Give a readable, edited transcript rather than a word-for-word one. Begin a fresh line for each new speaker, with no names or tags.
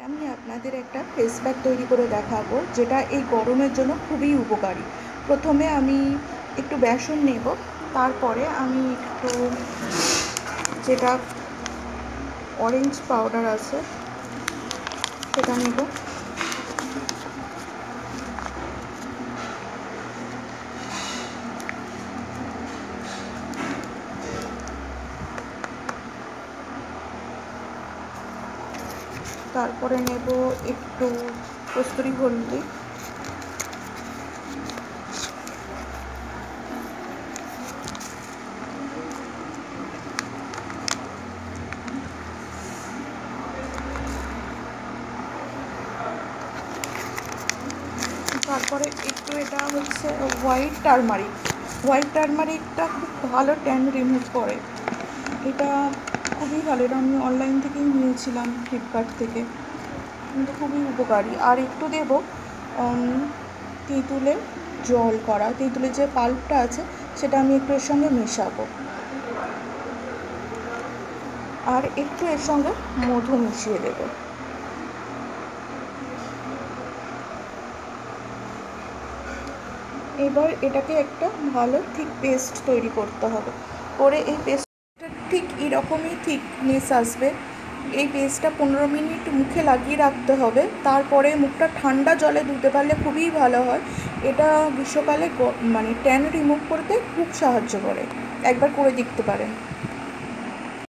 আমি আপনাদের একটা ফেস প্যাক তৈরি করে দেখাবো, যেটা এই গরমের জন্য খুবই উপকারী। প্রথমে আমি একটু বেসন নেব, তারপরে আমি একটু যেটা অরেঞ্জ পাউডার আছে সেটা নেব। তারপরে নেব একটু কস্তুরি হলদি, তারপরে একটু এটা হচ্ছে হোয়াইট টারমারিকটা খুব ভালো ট্যান রিমুভ করে। এটা খুবই ভালো, এটা আমি অনলাইন থেকেই নিয়েছিলাম, ফ্লিপকার্ট থেকে, কিন্তু খুবই উপকারী। আর একটু দেব তেঁতুলের জল করা, তেঁতুলের যে পাল্পটা আছে সেটা আমি একটু এর সঙ্গে মেশাবো, আর একটু এর সঙ্গে মধু মিশিয়ে দেবো। এবার এটাকে একটা ভালো থিক পেস্ট তৈরি করতে হবে। করে এই পেস্টটা ঠিক এরকমই থিকনেস আসবে। এই পেস্টটা 15 মিনিট মুখে লাগিয়ে রাখতে হবে, তারপরে মুখটা ঠান্ডা জলে ধুতে পারলে খুবই ভালো হয়। এটা গ্রীষ্মকালে মানে ট্যান রিমুভ করতে খুব সাহায্য করে, একবার করে দেখতে পারেন।